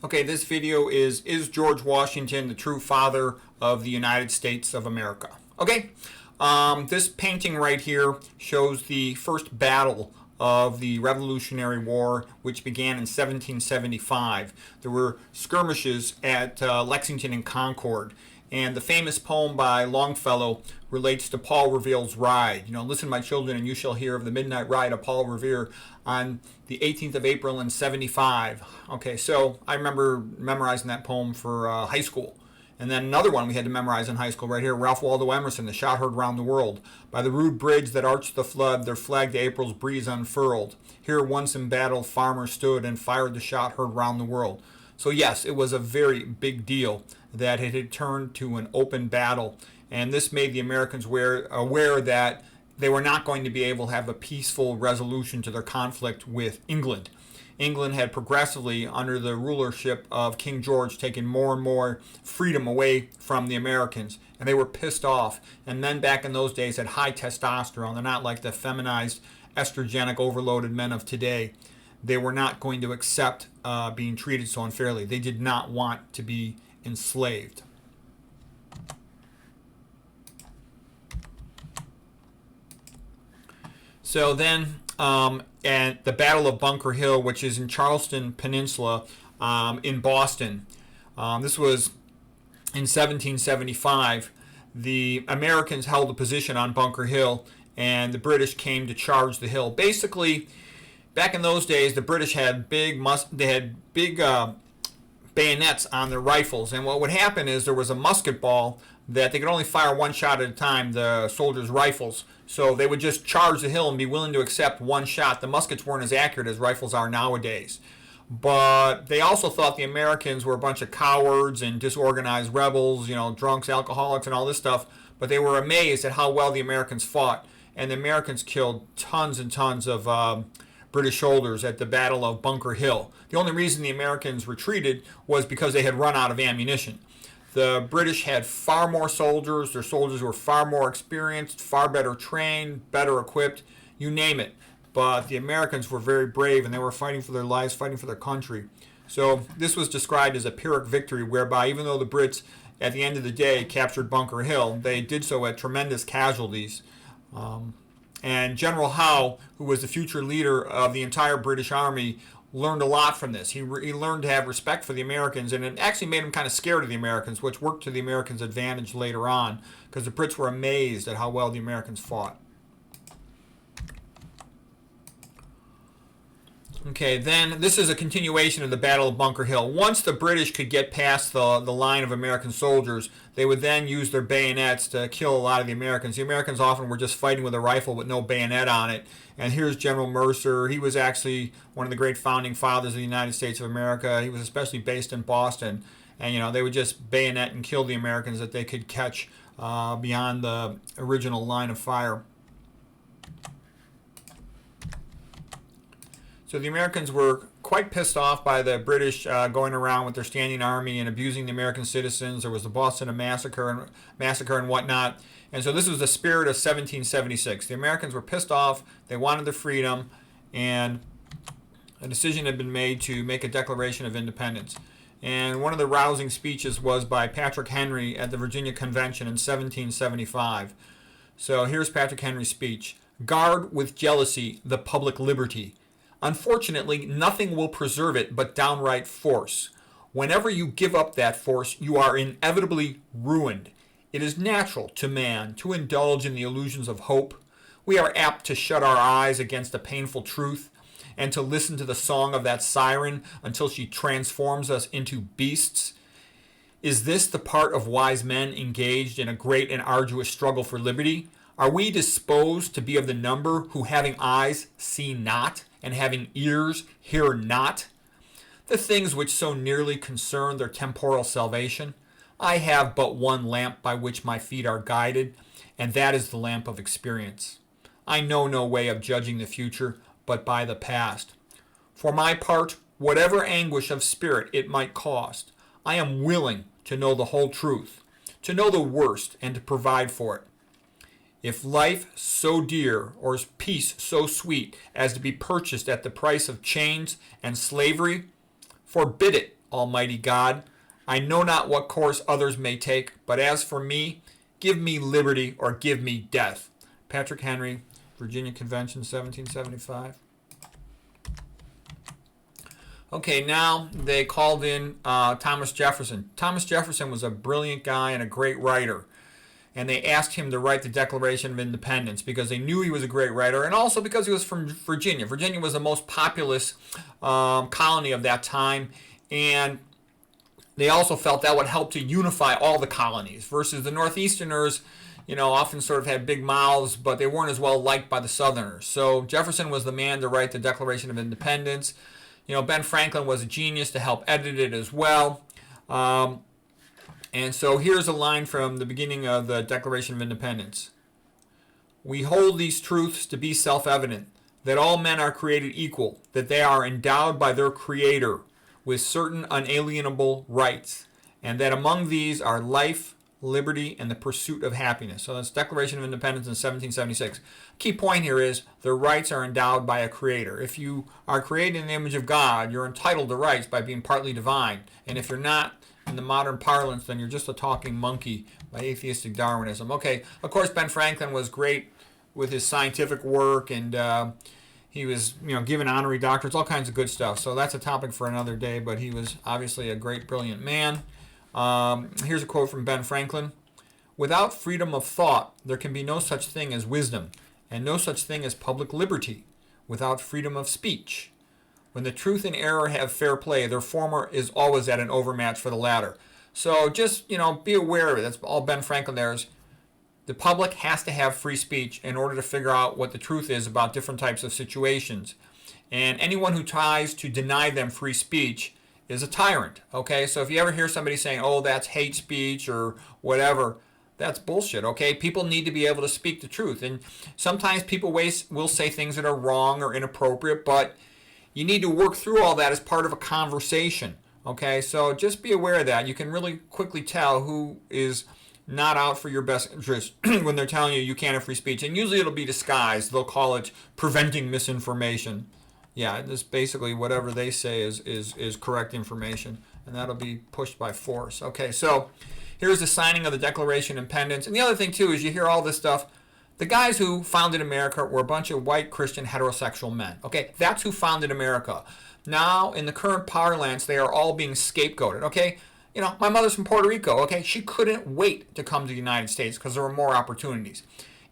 Okay, this video is George Washington the true father of the United States of America? Okay, this painting right here shows the first battle of the Revolutionary War, which began in 1775. There were skirmishes at Lexington and Concord. And the famous poem by Longfellow relates to Paul Revere's ride. You know, listen, my children, and you shall hear of the midnight ride of Paul Revere on the 18th of April in 75. Okay, so I remember memorizing that poem for high school. And then another one we had to memorize in high school right here, Ralph Waldo Emerson, The Shot Heard Round the World. By the rude bridge that arched the flood, their flag to April's breeze unfurled. Here once in battle farmers stood and fired the shot heard round the world. So yes, it was a very big deal that it had turned to an open battle. And this made the Americans aware that they were not going to be able to have a peaceful resolution to their conflict with England. England had progressively, under the rulership of King George, taken more and more freedom away from the Americans. And they were pissed off. And men back in those days had high testosterone. They're not like the feminized, estrogenic, overloaded men of today. They were not going to accept being treated so unfairly. They did not want to be enslaved. So then, at the Battle of Bunker Hill, which is in Charleston Peninsula in Boston, this was in 1775. The Americans held a position on Bunker Hill, and the British came to charge the hill. Basically, back in those days, the British had big bayonets on their rifles, and what would happen is there was a musket ball that they could only fire one shot at a time, the soldiers' rifles. So they would just charge the hill and be willing to accept one shot. The muskets weren't as accurate as rifles are nowadays. But they also thought the Americans were a bunch of cowards and disorganized rebels, you know, drunks, alcoholics, and all this stuff. But they were amazed at how well the Americans fought. And the Americans killed tons and tons of British soldiers at the Battle of Bunker Hill. The only reason the Americans retreated was because they had run out of ammunition. The British had far more soldiers. Their soldiers were far more experienced, far better trained, better equipped, you name it. But the Americans were very brave, and they were fighting for their lives, fighting for their country. So this was described as a Pyrrhic victory, whereby even though the Brits, at the end of the day, captured Bunker Hill, they did so at tremendous casualties. And General Howe, who was the future leader of the entire British Army, learned a lot from this. He learned to have respect for the Americans, and it actually made him kind of scared of the Americans, which worked to the Americans' advantage later on, because the Brits were amazed at how well the Americans fought. Okay, then this is a continuation of the Battle of Bunker Hill. Once the British could get past the line of American soldiers, they would then use their bayonets to kill a lot of the Americans. The Americans often were just fighting with a rifle with no bayonet on it. And here's General Mercer. He was actually one of the great founding fathers of the United States of America. He was especially based in Boston. And, you know, they would just bayonet and kill the Americans that they could catch beyond the original line of fire. So the Americans were quite pissed off by the British going around with their standing army and abusing the American citizens. There was the Boston massacre and whatnot. And so this was the spirit of 1776. The Americans were pissed off. They wanted their freedom. And a decision had been made to make a Declaration of Independence. And one of the rousing speeches was by Patrick Henry at the Virginia Convention in 1775. So here's Patrick Henry's speech. "Guard with jealousy the public liberty. Unfortunately, nothing will preserve it but downright force. Whenever you give up that force, you are inevitably ruined. It is natural to man to indulge in the illusions of hope. We are apt to shut our eyes against a painful truth and to listen to the song of that siren until she transforms us into beasts. Is this the part of wise men engaged in a great and arduous struggle for liberty? Are we disposed to be of the number who, having eyes, see not, and having ears, hear not? The things which so nearly concern their temporal salvation? I have but one lamp by which my feet are guided, and that is the lamp of experience. I know no way of judging the future but by the past. For my part, whatever anguish of spirit it might cost, I am willing to know the whole truth, to know the worst, and to provide for it. If life so dear or peace so sweet as to be purchased at the price of chains and slavery, forbid it Almighty God. I know not what course others may take, but as for me, give me liberty or give me death. Patrick Henry, Virginia Convention, 1775. Okay, now they called in Thomas Jefferson. Thomas Jefferson was a brilliant guy and a great writer. And they asked him to write the Declaration of Independence because they knew he was a great writer, and also because he was from Virginia. Virginia was the most populous colony of that time, and they also felt that would help to unify all the colonies versus the Northeasterners, often sort of had big mouths, but they weren't as well liked by the Southerners. So Jefferson was the man to write the Declaration of Independence. Ben Franklin was a genius to help edit it as well. And so here's a line from the beginning of the Declaration of Independence. We hold these truths to be self-evident, that all men are created equal, that they are endowed by their Creator with certain unalienable rights, and that among these are life, liberty, and the pursuit of happiness. So that's Declaration of Independence in 1776. Key point here is the rights are endowed by a Creator. If you are created in the image of God, you're entitled to rights by being partly divine. And if you're not, in the modern parlance, then you're just a talking monkey by atheistic Darwinism. Okay, of course, Ben Franklin was great with his scientific work, and he was, given honorary doctorates, all kinds of good stuff. So that's a topic for another day, but he was obviously a great, brilliant man. Here's a quote from Ben Franklin. Without freedom of thought, there can be no such thing as wisdom, and no such thing as public liberty. Without freedom of speech, when the truth and error have fair play, their former is always at an overmatch for the latter. So just, be aware of it. That's all Ben Franklin there is. The public has to have free speech in order to figure out what the truth is about different types of situations. And anyone who tries to deny them free speech is a tyrant. Okay, so if you ever hear somebody saying, oh, that's hate speech or whatever, that's bullshit, okay? People need to be able to speak the truth. And sometimes people will say things that are wrong or inappropriate, but you need to work through all that as part of a conversation, okay? So just be aware of that. You can really quickly tell who is not out for your best interest when they're telling you can't have free speech. And usually it'll be disguised. They'll call it preventing misinformation. Yeah, this basically whatever they say is correct information, and that'll be pushed by force. Okay, so here's the signing of the Declaration of Independence. And the other thing, too, is you hear all this stuff. The guys who founded America were a bunch of white Christian heterosexual men. Okay, that's who founded America. Now, in the current parlance, they are all being scapegoated. Okay, my mother's from Puerto Rico. Okay, she couldn't wait to come to the United States because there were more opportunities.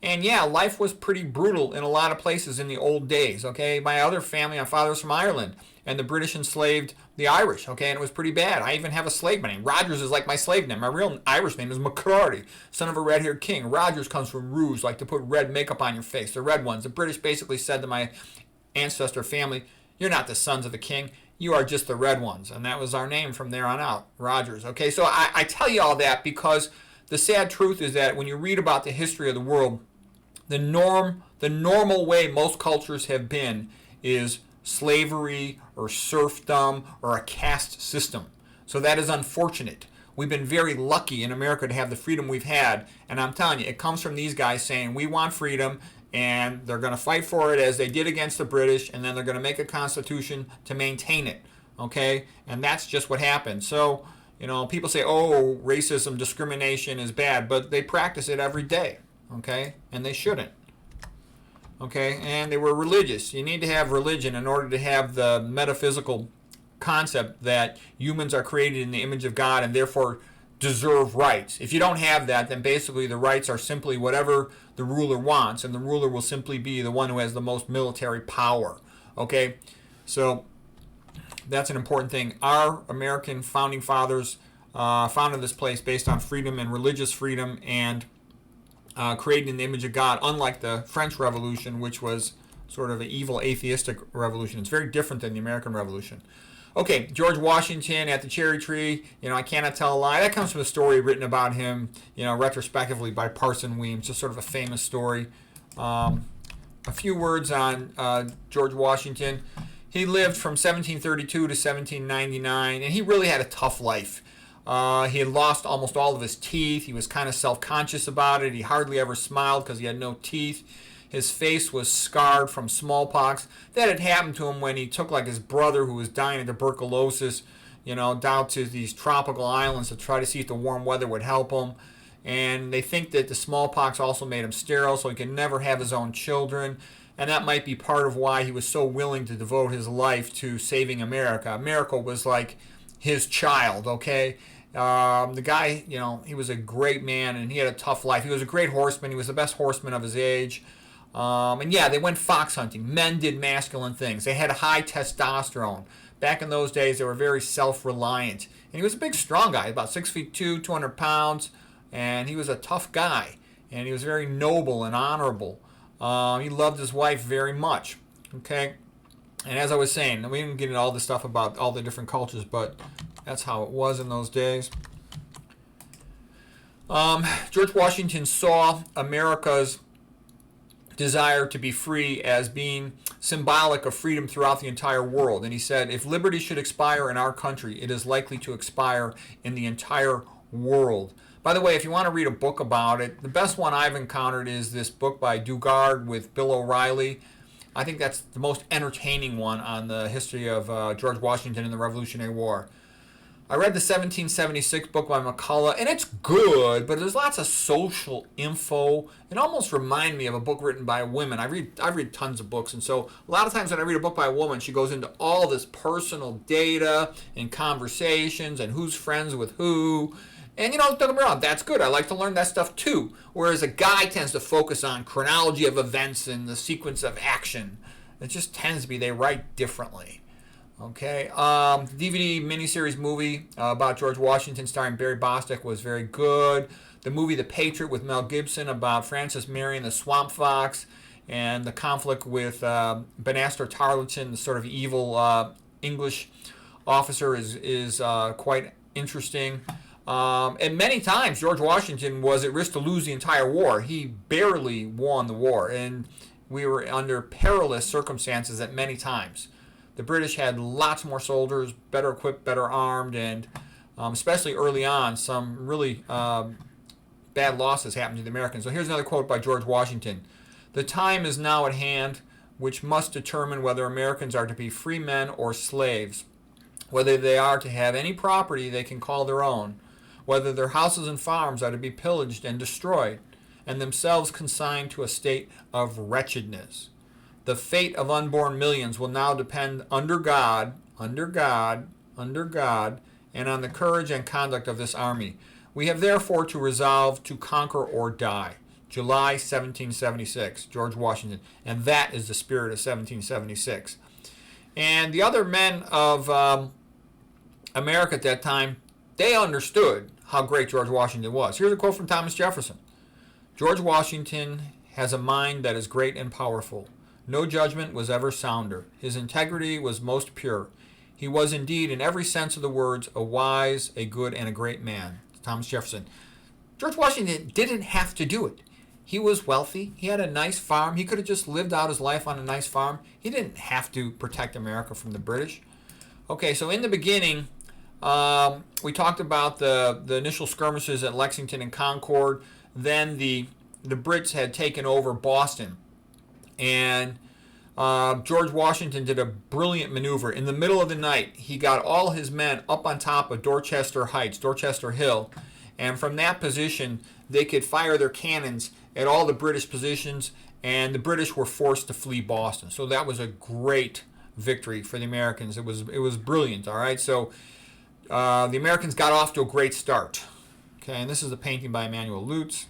And yeah, life was pretty brutal in a lot of places in the old days. Okay, my other family, my father was from Ireland, and the British enslaved the Irish. Okay, and it was pretty bad. I even have a slave name. Rogers is like my slave name. My real Irish name is McCarty, son of a red-haired king. Rogers comes from rouge, like to put red makeup on your face. The red ones. The British basically said to my ancestor family, "You're not the sons of the king. You are just the red ones." And that was our name from there on out, Rogers. Okay, so I tell you all that because the sad truth is that when you read about the history of the world, the normal way most cultures have been is slavery or serfdom or a caste system. So that is unfortunate. We've been very lucky in America to have the freedom we've had, and I'm telling you, it comes from these guys saying we want freedom, and they're going to fight for it as they did against the British, and then they're going to make a constitution to maintain it. Okay, and that's just what happened. So people say, oh, racism, discrimination is bad, but they practice it every day. Okay, and they shouldn't. Okay, and they were religious. You need to have religion in order to have the metaphysical concept that humans are created in the image of God and therefore deserve rights. If you don't have that, then basically the rights are simply whatever the ruler wants, and the ruler will simply be the one who has the most military power. Okay, so that's an important thing. Our American founding fathers founded this place based on freedom and religious freedom and created in the image of God, unlike the French Revolution, which was sort of an evil atheistic revolution. It's very different than the American Revolution. Okay, George Washington at the cherry tree, I cannot tell a lie. That comes from a story written about him, retrospectively by Parson Weems, just sort of a famous story. A few words on George Washington. He lived from 1732 to 1799, and he really had a tough life. He had lost almost all of his teeth. He was kind of self-conscious about it. He hardly ever smiled because he had no teeth. His face was scarred from smallpox. That had happened to him when he took his brother who was dying of tuberculosis, down to these tropical islands to try to see if the warm weather would help him. And they think that the smallpox also made him sterile, so he could never have his own children. And that might be part of why he was so willing to devote his life to saving America. America was like his child, okay? The guy, he was a great man, and he had a tough life. He was a great horseman. He was the best horseman of his age. And yeah, they went fox hunting. Men did masculine things. They had high testosterone. Back in those days, they were very self-reliant. And he was a big, strong guy, about 6'2", 200 pounds. And he was a tough guy. And he was very noble and honorable. He loved his wife very much. Okay? And as I was saying, we didn't get into all this stuff about all the different cultures, but that's how it was in those days. George Washington saw America's desire to be free as being symbolic of freedom throughout the entire world. And he said, if liberty should expire in our country, it is likely to expire in the entire world. By the way, if you want to read a book about it, the best one I've encountered is this book by Dugard with Bill O'Reilly. I think that's the most entertaining one on the history of George Washington and the Revolutionary War. I read the 1776 book by McCullough, and it's good, but there's lots of social info. It almost reminds me of a book written by women. I read tons of books, and so a lot of times when I read a book by a woman, she goes into all this personal data and conversations and who's friends with who. And, don't get me wrong, that's good. I like to learn that stuff too. Whereas a guy tends to focus on chronology of events and the sequence of action. It just tends to be they write differently. Okay, DVD miniseries movie about George Washington starring Barry Bostwick was very good. The movie The Patriot with Mel Gibson about Francis Marion the Swamp Fox and the conflict with Banastre Tarleton, the sort of evil English officer, is quite interesting. And many times George Washington was at risk to lose the entire war. He barely won the war, and we were under perilous circumstances at many times. The British had lots more soldiers, better equipped, better armed, and especially early on, some really bad losses happened to the Americans. So here's another quote by George Washington. The time is now at hand which must determine whether Americans are to be free men or slaves, whether they are to have any property they can call their own, whether their houses and farms are to be pillaged and destroyed, and themselves consigned to a state of wretchedness. The fate of unborn millions will now depend under God, and on the courage and conduct of this army. We have therefore to resolve to conquer or die. July 1776, George Washington. And that is the spirit of 1776. And the other men of America at that time, they understood how great George Washington was. Here's a quote from Thomas Jefferson. George Washington has a mind that is great and powerful. No judgment was ever sounder. His integrity was most pure. He was indeed, in every sense of the words, a wise, a good, and a great man. Thomas Jefferson. George Washington didn't have to do it. He was wealthy. He had a nice farm. He could have just lived out his life on a nice farm. He didn't have to protect America from the British. Okay, so in the beginning, we talked about the initial skirmishes at Lexington and Concord. Then the Brits had taken over Boston. And George Washington did a brilliant maneuver. In the middle of the night, he got all his men up on top of Dorchester Heights, Dorchester Hill. And from that position, they could fire their cannons at all the British positions, and the British were forced to flee Boston. So that was a great victory for the Americans. It was brilliant, all right? So the Americans got off to a great start. Okay, and this is a painting by Emmanuel Lutz.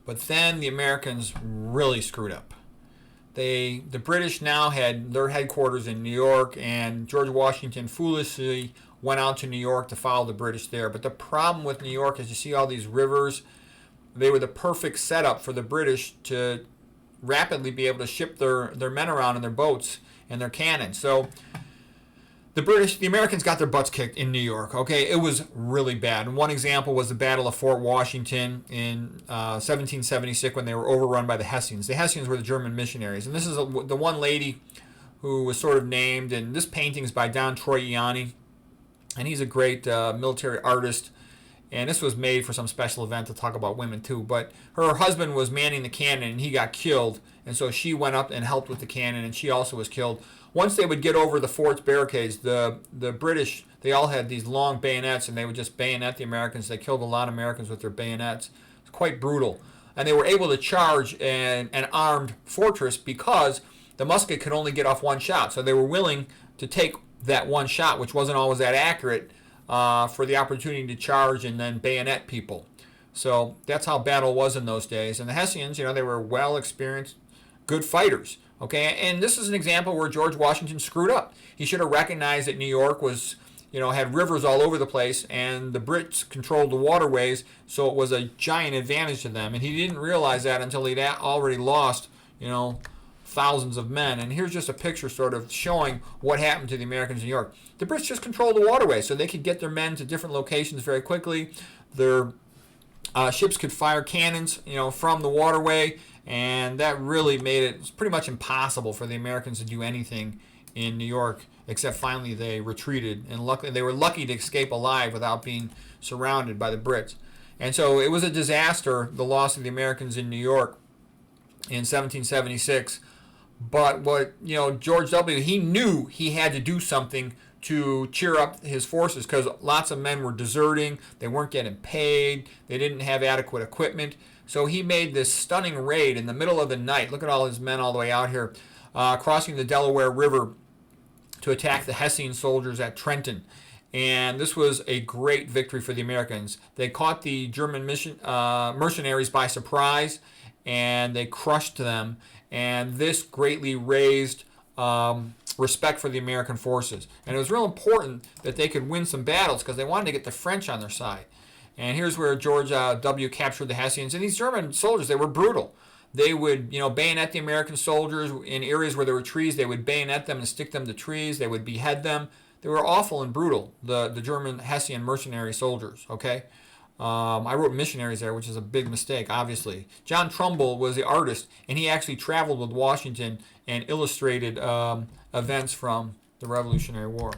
But then the Americans really screwed up. The British now had their headquarters in New York, and George Washington foolishly went out to New York to follow the British there. But the problem with New York is you see all these rivers. They were the perfect setup for the British to rapidly be able to ship their men around in their boats and their cannons. So the Americans got their butts kicked in New York. Okay, it was really bad. And one example was the Battle of Fort Washington in 1776 when they were overrun by the Hessians. The Hessians were the German missionaries. And this is the one lady who was sort of named, and this painting is by Don Troiani. And he's a great military artist. And this was made for some special event to talk about women too. But her husband was manning the cannon and he got killed. And so she went up and helped with the cannon and she also was killed. once they would get over the fort's barricades, the British, they all had these long bayonets, and they would just bayonet the Americans. They killed a lot of Americans with their bayonets. It's quite brutal. And they were able to charge an armed fortress because the musket could only get off one shot. So they were willing to take that one shot, which wasn't always that accurate, for the opportunity to charge and then bayonet people. So that's how battle was in those days. And the Hessians, they were well experienced, good fighters. Okay, and this is an example where George Washington screwed up. He should have recognized that New York was, had rivers all over the place, and the Brits controlled the waterways, so it was a giant advantage to them. And he didn't realize that until he'd already lost, thousands of men. And here's just a picture sort of showing what happened to the Americans in New York. The Brits just controlled the waterway, so they could get their men to different locations very quickly. Their ships could fire cannons, from the waterway, and that really made it pretty much impossible for the Americans to do anything in New York, except finally they retreated, and luckily they were lucky to escape alive without being surrounded by the Brits. And so it was a disaster, the loss of the Americans in New York in 1776. But what, George W., he knew he had to do something to cheer up his forces, because lots of men were deserting, they weren't getting paid, they didn't have adequate equipment. So he made this stunning raid in the middle of the night. Look at all his men all the way out here, crossing the Delaware River to attack the Hessian soldiers at Trenton. And this was a great victory for the Americans. They caught the German mercenaries by surprise, and they crushed them. And this greatly raised respect for the American forces. And it was real important that they could win some battles, because they wanted to get the French on their side. And here's where George W. captured the Hessians. And these German soldiers, they were brutal. They would, bayonet the American soldiers in areas where there were trees. They would bayonet them and stick them to trees. They would behead them. They were awful and brutal, the German Hessian mercenary soldiers, okay? I wrote missionaries there, which is a big mistake, obviously. John Trumbull was the artist, and he actually traveled with Washington and illustrated events from the Revolutionary War.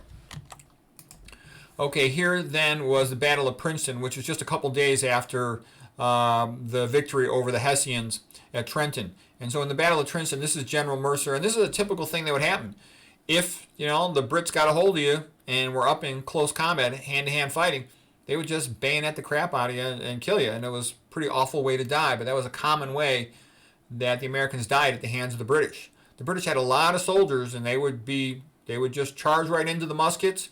Okay, here then was the Battle of Princeton, which was just a couple days after the victory over the Hessians at Trenton. And so in the Battle of Princeton, this is General Mercer, and this is a typical thing that would happen. If, the Brits got a hold of you and were up in close combat, hand-to-hand fighting, they would just bayonet the crap out of you and kill you. And it was a pretty awful way to die, but that was a common way that the Americans died at the hands of the British. The British had a lot of soldiers, and they would just charge right into the muskets,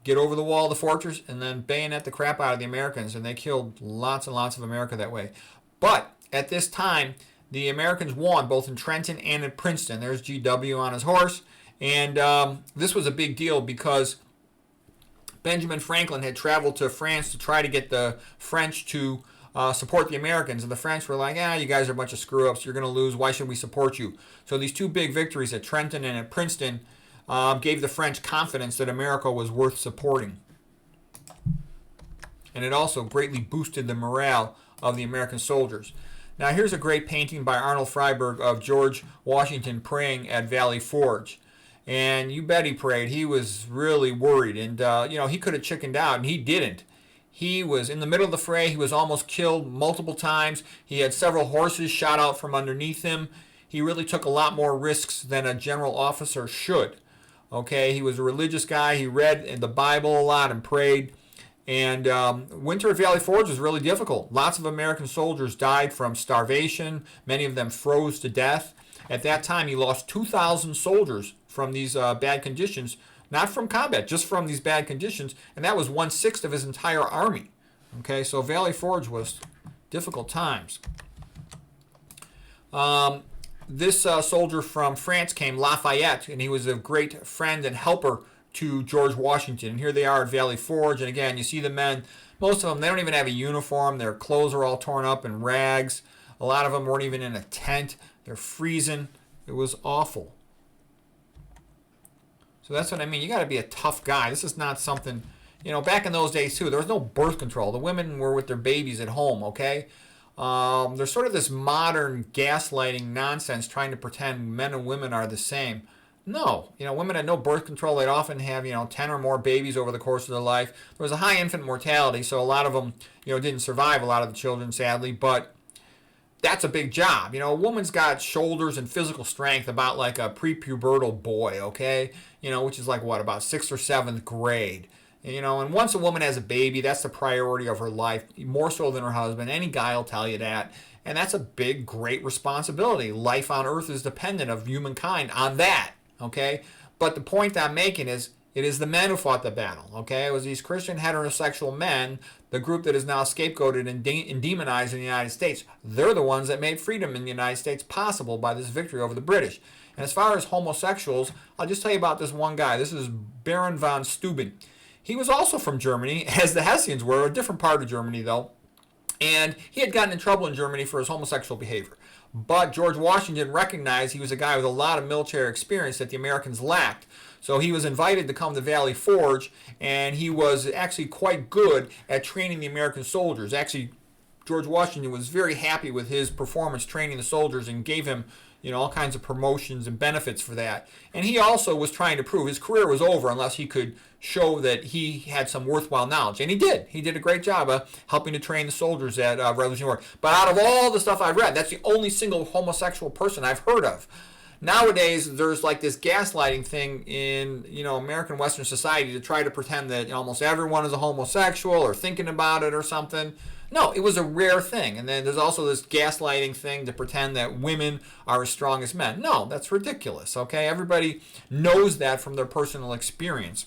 get over the wall of the fortress, and then bayonet the crap out of the Americans. And they killed lots and lots of America that way. But at this time, the Americans won both in Trenton and at Princeton. There's GW on his horse. And this was a big deal because Benjamin Franklin had traveled to France to try to get the French to support the Americans. And the French were like, you guys are a bunch of screw-ups. You're going to lose. Why should we support you? So these two big victories at Trenton and at Princeton gave the French confidence that America was worth supporting. And it also greatly boosted the morale of the American soldiers. Now here's a great painting by Arnold Friberg of George Washington praying at Valley Forge. And you bet he prayed. He was really worried. And, he could have chickened out, and he didn't. He was in the middle of the fray. He was almost killed multiple times. He had several horses shot out from underneath him. He really took a lot more risks than a general officer should. Okay, he was a religious guy. He read the Bible a lot and prayed. And winter at Valley Forge was really difficult. Lots of American soldiers died from starvation. Many of them froze to death. At that time, he lost 2,000 soldiers from these bad conditions, not from combat, just from these bad conditions, and that was 1/6 of his entire army. Okay, so Valley Forge was difficult times. This soldier from France came, Lafayette, and he was a great friend and helper to George Washington. And here they are at Valley Forge, and again, you see the men, most of them, they don't even have a uniform. Their clothes are all torn up in rags. A lot of them weren't even in a tent. They're freezing. It was awful. So that's what I mean. You got to be a tough guy. This is not something, back in those days too, there was no birth control. The women were with their babies at home, okay? There's sort of this modern gaslighting nonsense trying to pretend men and women are the same. No, women had no birth control. They'd often have, 10 or more babies over the course of their life. There was a high infant mortality, so a lot of them, didn't survive, a lot of the children, sadly, but that's a big job. A woman's got shoulders and physical strength about like a prepubertal boy, okay? Which is like what, about 6th or 7th grade. And once a woman has a baby, that's the priority of her life, more so than her husband. Any guy will tell you that. And that's a big, great responsibility. Life on earth is dependent of humankind on that, okay? But the point I'm making is, it is the men who fought the battle, okay? It was these Christian heterosexual men, the group that is now scapegoated and demonized in the United States. They're the ones that made freedom in the United States possible by this victory over the British. And as far as homosexuals, I'll just tell you about this one guy. This is Baron von Steuben. He was also from Germany, as the Hessians were, a different part of Germany though. And he had gotten in trouble in Germany for his homosexual behavior. But George Washington recognized he was a guy with a lot of military experience that the Americans lacked. So he was invited to come to Valley Forge, and he was actually quite good at training the American soldiers. Actually, George Washington was very happy with his performance training the soldiers and gave him all kinds of promotions and benefits for that. And he also was trying to prove his career was over unless he could show that he had some worthwhile knowledge. And he did. He did a great job of helping to train the soldiers at Revolutionary War. But out of all the stuff I've read, that's the only single homosexual person I've heard of. Nowadays, there's like this gaslighting thing in American Western society to try to pretend that almost everyone is a homosexual or thinking about it or something. No, it was a rare thing. And then there's also this gaslighting thing to pretend that women are as strong as men. No, that's ridiculous, okay? Everybody knows that from their personal experience.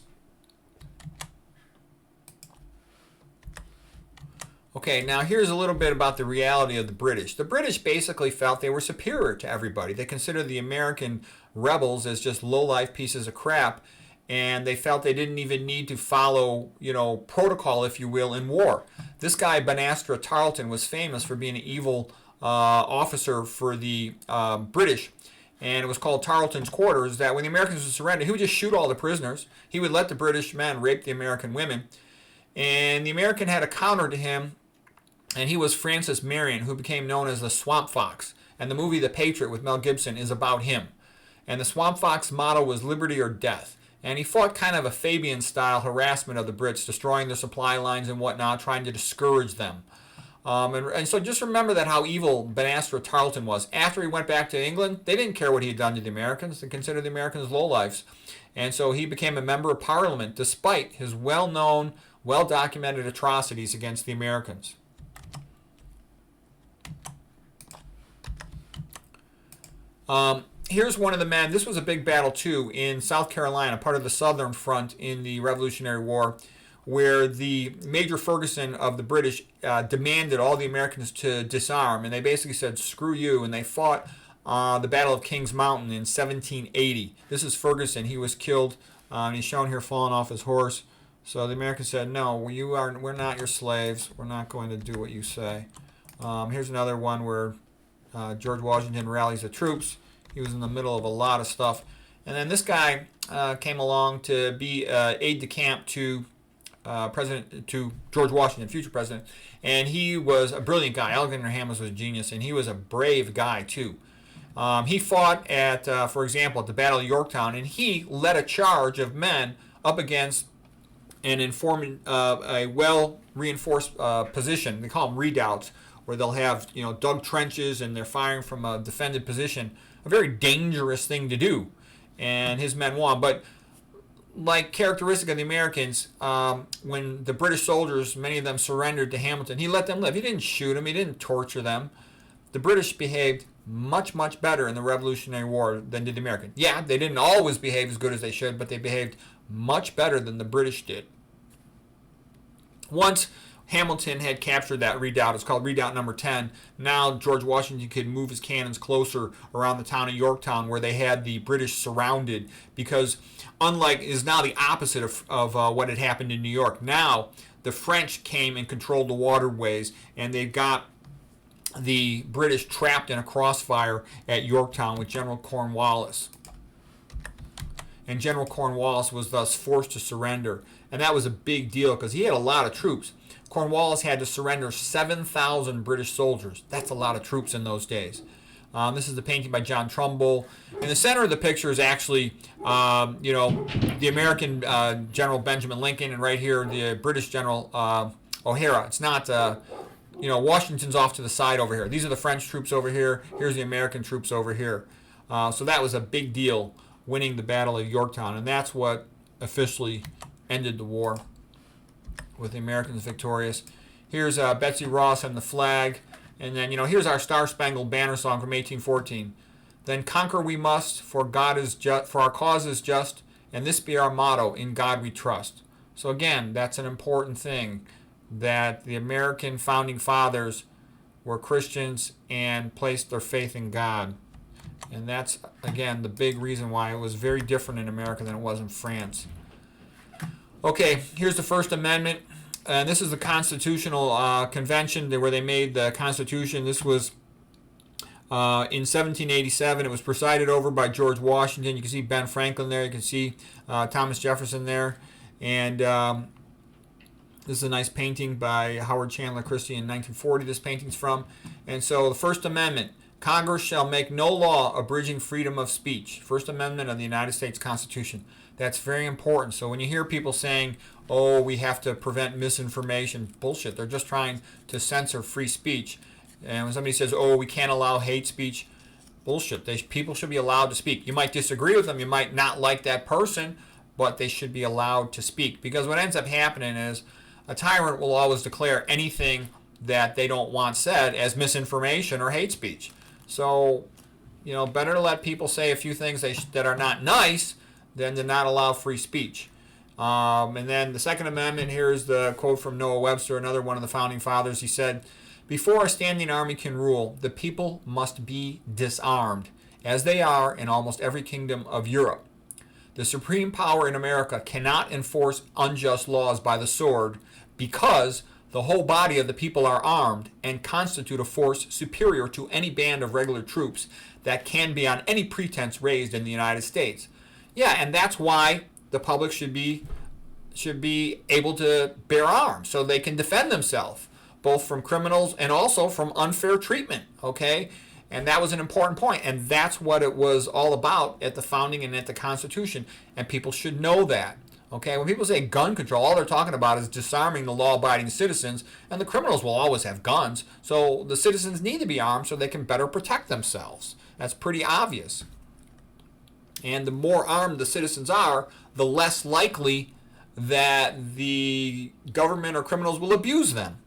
Okay, now here's a little bit about the reality of the British. The British basically felt they were superior to everybody. They considered the American rebels as just low-life pieces of crap, and they felt they didn't even need to follow, protocol, if you will, in war. This guy, Banastra Tarleton, was famous for being an evil officer for the British, and it was called Tarleton's Quarters, that when the Americans would surrender, he would just shoot all the prisoners. He would let the British men rape the American women, and the American had a counter to him, and he was Francis Marion, who became known as the Swamp Fox. And the movie The Patriot with Mel Gibson is about him. And the Swamp Fox motto was liberty or death. And he fought kind of a Fabian-style harassment of the Brits, destroying their supply lines and whatnot, trying to discourage them. And so just remember that how evil Banastra Tarleton was. After he went back to England, they didn't care what he had done to the Americans. They considered the Americans lowlifes. And so he became a member of Parliament despite his well-known, well-documented atrocities against the Americans. Here's one of the men. This was a big battle too in South Carolina, part of the Southern Front in the Revolutionary War, where the Major Ferguson of the British demanded all the Americans to disarm, and they basically said screw you, and they fought the Battle of Kings Mountain in 1780. This is Ferguson. He was killed, and he's shown here falling off his horse. So the Americans said, no, we're not your slaves. We're not going to do what you say. Here's another one where George Washington rallies the troops. He was in the middle of a lot of stuff. And then this guy came along to be aide-de-camp to George Washington, future president. And he was a brilliant guy. Alexander Hamilton was a genius, and he was a brave guy, too. He fought at, for example, at the Battle of Yorktown, and he led a charge of men up against an a well-reinforced position. They call them redoubts, where they'll have dug trenches and they're firing from a defended position. A very dangerous thing to do, and his men won. But like characteristic of the Americans, when the British soldiers, many of them surrendered to Hamilton, he let them live. He didn't shoot them. He didn't torture them. The British behaved much, much better in the Revolutionary War than did the Americans. Yeah, they didn't always behave as good as they should, but they behaved much better than the British did. Once Hamilton had captured that redoubt. It's called Redoubt Number 10. Now George Washington could move his cannons closer around the town of Yorktown, where they had the British surrounded, because unlike is now the opposite of what had happened in New York. Now the French came and controlled the waterways, and they've got the British trapped in a crossfire at Yorktown with General Cornwallis. And General Cornwallis was thus forced to surrender. And that was a big deal because he had a lot of troops. Cornwallis had to surrender 7,000 British soldiers. That's a lot of troops in those days. This is the painting by John Trumbull. In the center of the picture is actually, the American General Benjamin Lincoln, and right here the British General O'Hara. It's not Washington's off to the side over here. These are the French troops over here. Here's the American troops over here. So that was a big deal, winning the Battle of Yorktown. And that's what officially ended the war, with the Americans victorious. Here's Betsy Ross and the flag. And then, here's our Star-Spangled Banner song from 1814. Then conquer we must, for God is just, for our cause is just, and this be our motto, in God we trust. So again, that's an important thing, that the American founding fathers were Christians and placed their faith in God. And that's, again, the big reason why it was very different in America than it was in France. Okay, here's the First Amendment. And this is the Constitutional Convention where they made the Constitution. This was in 1787. It was presided over by George Washington. You can see Ben Franklin there. You can see Thomas Jefferson there. And this is a nice painting by Howard Chandler Christie in 1940. This painting's from. And so the First Amendment. Congress shall make no law abridging freedom of speech. First Amendment of the United States Constitution. That's very important. So when you hear people saying, oh, we have to prevent misinformation, bullshit. They're just trying to censor free speech. And when somebody says, oh, we can't allow hate speech, bullshit. People should be allowed to speak. You might disagree with them. You might not like that person, but they should be allowed to speak. Because what ends up happening is a tyrant will always declare anything that they don't want said as misinformation or hate speech. So, better to let people say a few things that are not nice than to not allow free speech. And then the Second Amendment, here's the quote from Noah Webster, another one of the founding fathers. He said, before a standing army can rule, the people must be disarmed, as they are in almost every kingdom of Europe. The supreme power in America cannot enforce unjust laws by the sword because the whole body of the people are armed and constitute a force superior to any band of regular troops that can be on any pretense raised in the United States. Yeah, and that's why the public should be able to bear arms so they can defend themselves, both from criminals and also from unfair treatment, okay? And that was an important point, and that's what it was all about at the founding and at the Constitution, and people should know that. Okay, when people say gun control, all they're talking about is disarming the law-abiding citizens, and the criminals will always have guns. So the citizens need to be armed so they can better protect themselves. That's pretty obvious. And the more armed the citizens are, the less likely that the government or criminals will abuse them.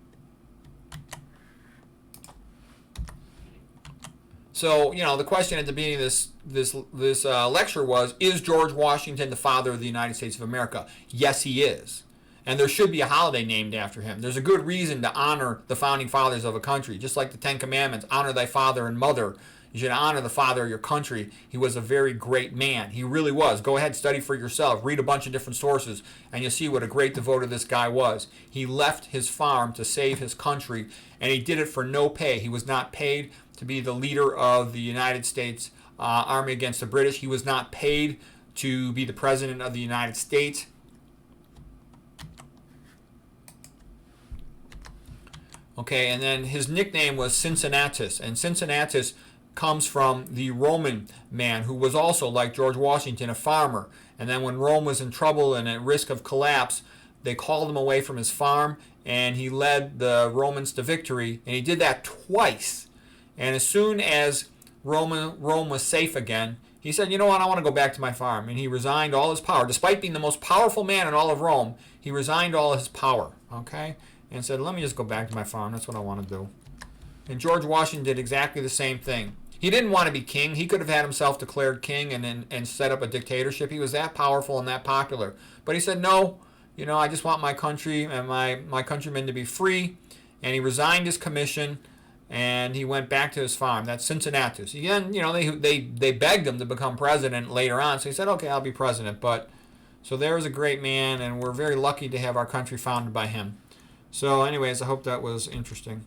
So, the question at the beginning of this lecture was, is George Washington the father of the United States of America? Yes, he is. And there should be a holiday named after him. There's a good reason to honor the founding fathers of a country. Just like the Ten Commandments, honor thy father and mother. You should honor the father of your country. He was a very great man. He really was. Go ahead, study for yourself. Read a bunch of different sources, and you'll see what a great devoter this guy was. He left his farm to save his country, and he did it for no pay. He was not paid to be the leader of the United States Army against the British. He was not paid to be the president of the United States. Okay, and then his nickname was Cincinnatus, and Cincinnatus comes from the Roman man who was also, like George Washington, a farmer. And then when Rome was in trouble and at risk of collapse, they called him away from his farm, and he led the Romans to victory, and he did that twice. And as soon as Rome was safe again, he said, you know what, I want to go back to my farm. And he resigned all his power. Despite being the most powerful man in all of Rome, he resigned all his power, okay? And said, let me just go back to my farm. That's what I want to do. And George Washington did exactly the same thing. He didn't want to be king. He could have had himself declared king and set up a dictatorship. He was that powerful and that popular. But he said, no, I just want my country and my countrymen to be free. And he resigned his commission, and he went back to his farm. That's Cincinnatus. Again, they begged him to become president later on. So he said, okay, I'll be president. But so there's a great man, and we're very lucky to have our country founded by him. So anyways, I hope that was interesting.